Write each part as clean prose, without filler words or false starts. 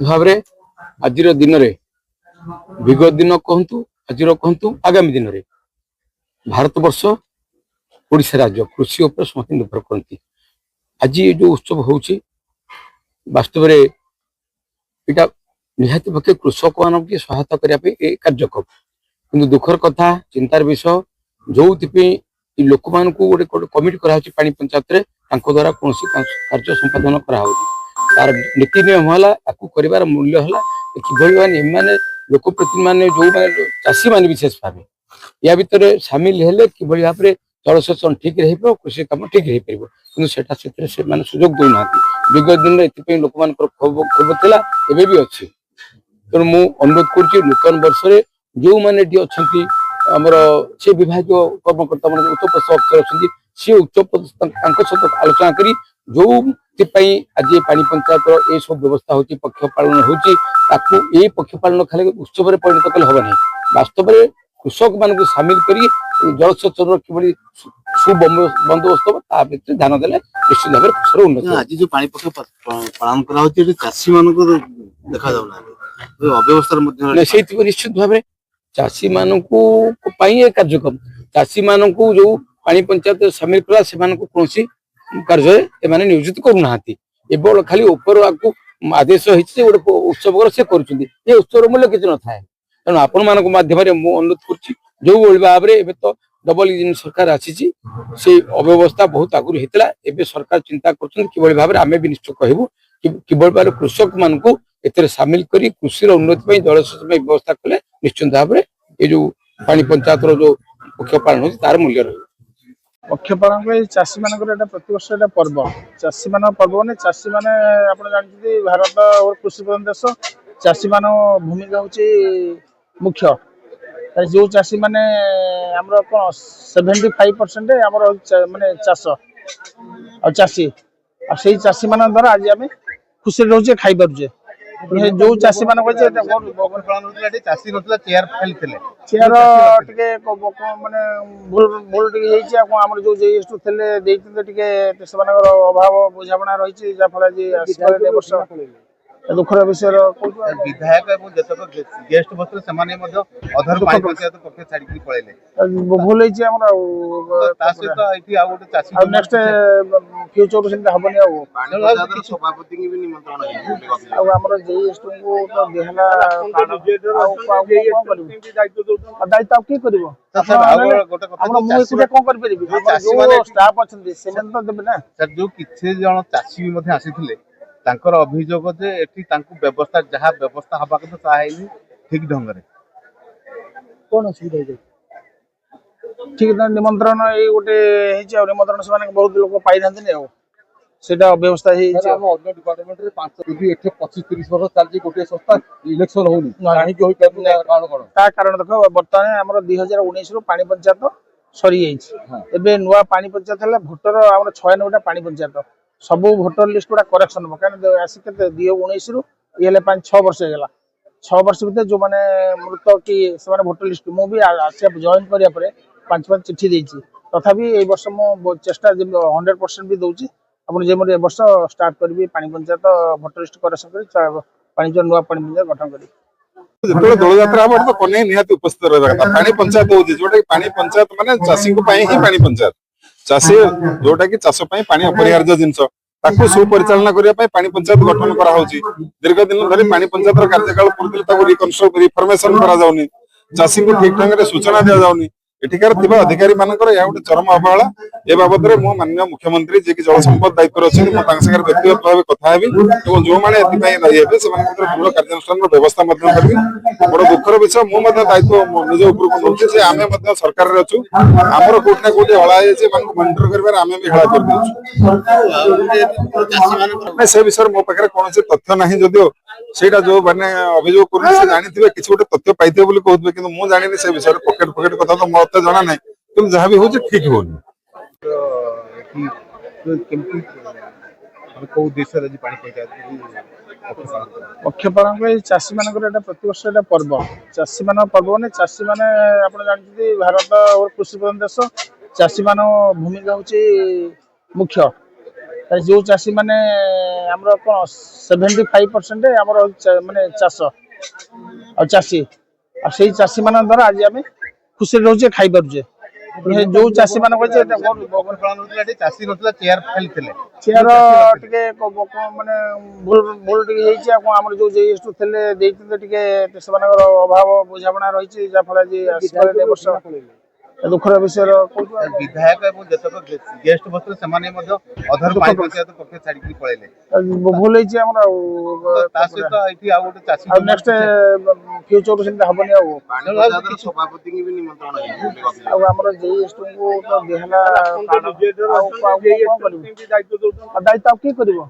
भाव आज दिन में विगत दिन कहतु आज कहतु आगामी दिन में भारत वर्ष ओडिशा राज्य कृषि उपर समस्त निर्भर करती। आज ये जो उत्सव होउची वास्तव में यहाँ निहाती पक्षे कृषक मान की सहायता करने कार्यक्रम कि दुखर कथा चिंतार विषय जो लोक मान गोटे कमिटी कराई पानी पंचायत द्वारा कौन कार्य संपादन तार नीति नियम है कर मूल्य है कि लोक प्रति मान जो चाषी मान विशेष भाव या भितर सामिल हेले कि भाव में जलसेचन ठीक रही कृषि कम ठीक रही पार से सुजोग दौना विगत दिन में लोक मान क्षोभ था एवं भी अच्छी तेणु मु अनुरोध कर नूतन वर्ष जो मैंने आमर से विभाग कर्मकर्ता मान उच्च पद अफसर अच्छे सी उच्च पद सहित आलोचना कर जो आज पानी पंचायत ये सब व्यवस्था होती पक्ष पालन होती पक्ष पालन खाली उत्सव परिणत कले हम नहीं वास्तव में कृषक मान सामिल कर जलसेचन कि सुबंदोबस्त ध्यान देने निश्चित भाव फसल उन्नत। आज जो पानी पक्ष पालन कर चाषी मान देखा अव्यवस्था से निश्चित भाव चाषी मान कार्यक्रम चाषी मान जो पानी पंचायत सामिल कला से कौन कार्य नियोजित करूना केवल खाली ऊपर आदेश होते गोटे उत्सव से कर उत्सव मूल्य किसी न था तेणु आपण मान मध्यम अनुरोध कर जो भाव में तो डबल इंजिन सरकार आसी से अव्यवस्था बहुत आगुरी होता है सरकार चिंता कर भाव में आम भी निश्चय कहूँ कि भाव कृषक मान को सामिल कर कृषि उन्नति जलसेचन व्यवस्था कले निश्चित भाव में ये जो पानी पंचायत जो पक्ष पालन हो तार मूल्य रही पक्ष पालन चाषी मान प्रति वर्ष पर्व चाषी मान पर्व ने चाषी मैंने आप जानते भारत और कृषि प्रधान देश चाषी मान भूमिका हूँ मुख्य जो चाषी माने हमरो कौन 75% हमरो माने चाष और चाषी और सही चाषी मान द्वारा आज आम खुशी रोचे खाई पारुचे जो चाषी मान चाषी नथला चेयर खाली थिले चेयर टिके माने भूल भूल टिके हेछि हमर जो जेएसटू थिले देइते टिके से मानकर अभाव बुझाबना रहिछि जा फला जे आसले वर्ष दुखर विषय विधायक एवं जतक गेस्ट बसले समाने मध्ये अधर पानी पंचायत पक्ष छाड़ी के पळेले भूल हेछि हमर ता सहित एठी आ गोटे चाषी और नेक्स्ट फ्यूचर सेंट हबनी आ पानी पंचायत सभापति के भी निमंत्रण है आ हमर जेएसटू को तो देहला दायित्व के करबो हमर मु एकुटे कोन कर परबी जो स्टाफ अछन सेमन तो देबे ना सर जो किछे जण चाषी मध्ये आसीथिले तांकर अभियोग जे एठी तांकु व्यवस्था जहा व्यवस्था हबा के ता है ठीक ढंग रे कोन असुविधा है ठीक ना निमंत्रण ए गोटे हेछि और निमंत्रण से माने बहुत लोग पाई नांते ने सेटा व्यवस्था हेछि हम ऑर्डर डिपार्टमेंट रे 5 यदि एठे 25-30 वर्ष चालजी गोटे संस्था इलेक्शन होनी नाही कि होई पाबु कारण कोन ता कारण देखो वर्तमान हमर 2019 रो पानी पंचायत सरी जाइछि एबे नुवा पानी पंचायत हला भोटर हमर 96 टा पानी पंचायत सब भोटर लिस्ट गुड़ा करेक्शन हम कहीं आसिक 2019 रु ये 5-6 वर्ष हो 6 वर्ष भर जो मैंने मृत कि भोटर लिस्ट मुझे जॉइन कराया 5 चिठी देती तथापि ये वर्ष मो चेष्टा 100% भी दूसरी आप जब वर्ष स्टार्ट करी पानी पंचायत भोटर लिस्ट करेक्शन कर पानी नुआ पानी पंचायत गठन करी दौड़ यात्रा हम तो कने निहाती उपस्थित रहा था पानी पंचायत होची जोटा पानी पंचायत माने चाषी को पाई ही पानी पंचायत चाषी जोटा कि चाष पाई पानी अपरिहार्य जिनस ताकू सुपरिचालना करिया पाई पानी पंचायत गठन करा होची दीर्घ दिन धरि पानी पंचायत कार्यकाल पूर्ति ताकू रिफॉर्मेशन करा जाउनी चाषी को ठीक ढंग रे सूचना दिया जाउनी एठिकार थिबा अधिकारी मानकर या गोटे चरम अवहेला ए बाबद रे मो माननीय मुख्यमंत्री जे कि जल संपद दायित्व अछि मो तांग संगे व्यक्तिगत भाव कथा हेबी एवं जो माने एति पई दायी हेबे से माने दृढ़ कार्यानुष्ठान व्यवस्था मध्य करबी बड़ दुखर विषय मो मध्य दायित्व निज ऊपर को नउछि जे आमे मध्य सरकार रे अछु हमर कोट ना कोटे हला जे मान मॉनिटर करबार आमे भी हला कर दिछु से विषय मो पकरे कोन से तथ्य नाही जदियो सेटा जो माने अभियोग कर से जानिथिबे किछ गोटे तथ्य पाइते बोली कहथबे किंतु मो जानिनि से विषय पॉकेट पॉकेट कथा तो मते जाना नै तुम जहां भी हो जे ठीक होनी को उद्देश्य रे पानी पंचायत पक्ष पालन चाषी मान प्रति वर्ष पर्व चाषी मान पर्व ने चाषी मैंने आप जानते भारत और कृषि प्रधान देश चाषी मान भूमिका हूँ मुख्य जो चाषी माने हमरो कोन 75% हमरो माने चाष और चाषी और सेही चाषी मान द्वारा आज आम खुशी रोचे खाई पारुचे जो चाषी मान ଚାଷୀ ନଥିଲା ଚେୟାର ଖେଳିଥିଲେ चेयर टिके माने भूल भूल टिके हेछि हमर जो जेएसटू थेले देइथिले टिके सेमानकर अभाव बुझाबना रहिछि जा फला जे आसीबारे वर्ष दुखर विषय विधायक ଏବଂ ଯେତେକ ଗେଷ୍ଟ ବସିଥିଲେ ସେମାନେ ମଧ୍ୟ ଅଧାରୁ ପାଣି ପଞ୍ଚାୟତ ପକ୍ଷ ଛାଡ଼ିକି ପଳେଇଲେ भूल हेछि हमर ତା ସହିତ ଏଠି ଆଉ ଗୋଟେ ଚାଷୀ ଆଉ ନେକ୍ସଟ फ्यूचर सेमता हबनी ସଭାପତି ବି ନିମନ୍ତ୍ରଣ ହେଇଛି ଆଉ ଆମର जेएसटू को तो देहला दायित्व ଆଉ କିଏ କରିବ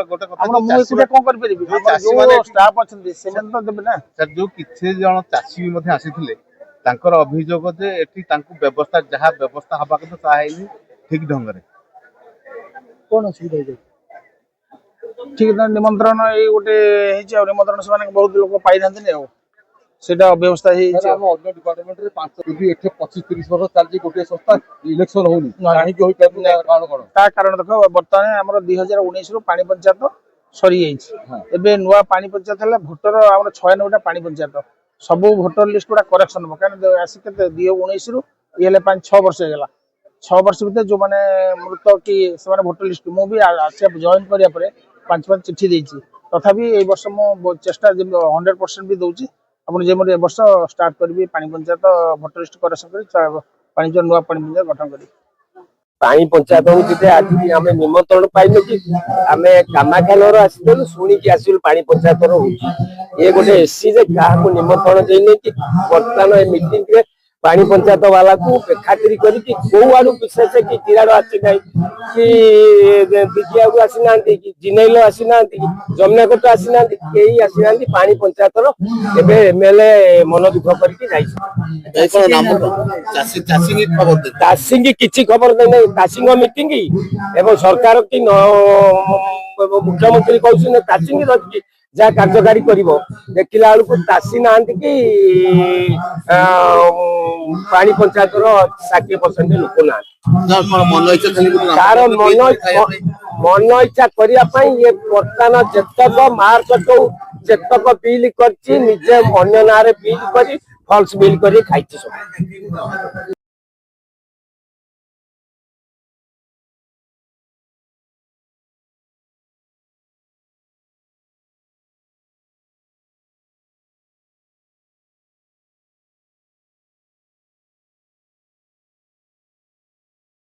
ଗୋଟେ କଥା ଆମର ମୁଁ ଏକୁଟିଆ କଣ କରିପାରିବି ଯୋଉ ଷ୍ଟାଫ ଅଛନ୍ତି ସେମାନେ ତ ଦେବେ ନା ସାର୍ ଯୋଉ କିଛି ଜଣ ଚାଷୀ ବି ମଧ୍ୟ ଆସିଥିଲେ ତାଙ୍କର ଅଭିଯୋଗ ଯେ ଏଠି ତାଙ୍କୁ ବ୍ୟବସ୍ଥା ଯାହା ବ୍ୟବସ୍ଥା ହବା କଥା ତାହା ହେଇନି ଠିକ ଢଙ୍ଗରେ କଣ ଅସୁବିଧା ହେଇଯାଉଛି ଠିକ ନିମନ୍ତ୍ରଣ ଏଇ ଗୋଟେ ହେଇଛି ଆଉ ନିମନ୍ତ୍ରଣ ସେମାନେ ବହୁତ ଲୋକ ପାଇନାହାନ୍ତି ଆଉ ସେଇଟା ଅବ୍ୟବସ୍ଥା ହେଇଯାଇଛି ଆମ ଅନ୍ୟ ଡିପାର୍ଟମେଣ୍ଟରେ 5 ଯଦି ଏଠି 25-30 ବର୍ଷ ଚାଲିଛି ଗୋଟିଏ ସଂସ୍ଥା ଇଲେକ୍ସନ ହଉନି କାହିଁକି ହୋଇପାରୁନି କାରଣ କଣ ତା କାରଣ ଦେଖ ବର୍ତ୍ତମାନ ଆମର 2019 ରୁ ପାଣି ପଞ୍ଚାୟତ ସରିଯାଇଛି ଏବେ ନୂଆ ପାଣି ପଞ୍ଚାୟତ ହେଲା ଭୋଟର ଆମର 96ଟା ପାଣି ପଞ୍ଚାୟତ ସବୁ ଭୋଟର लिस्ट गुड़ा करेक्शन हम क्या आसिक 2019 रु ये 5-6 वर्ष होगा 6 वर्ष भर जो मैंने मृत कि भोटर लिस्ट मुझे जॉइन कराया 5 चिठी देती तथापि ये वर्ष मो चेष्टा 100% भी दूसरी आप जब वर्ष स्टार्ट करी पानी पंचायत भोटर लिस्ट करेक्शन कर नुआ पानी पंचायत गठन करी पानी पंचायत होते आज आम निमंत्रण पाइल कि आम कामाख्यानगर आसलु शुणिकी आसलु पानी पंचायत ये गोटे एससी क्या निमंत्रण देने कि बर्तमान मीटिंग पानी पंचायत वाला को खातिर करके कौ आड़ विशेष कि किराड़ आसी ना कि दिखिया आसी ना कि जिनेल आसी ना कि जमुनाकोट आसी ना कहीं आसी ना पानी पंचायत एमएलए मन दुख करके चाषी की किसी खबर देना चाषी मीटिंग एवं सरकार की मुख्यमंत्री कहते चाषी रखी जहाँ कार्यकारी कर देखला बेलू चाषी ना कि पानी पंचायत 60% लोक ना तार मन इच्छा करने ये बर्तमान जेतक मार्क जेतक बिल कर निजे अन्य ना बिल कर फल्स बिल कर खाई सब।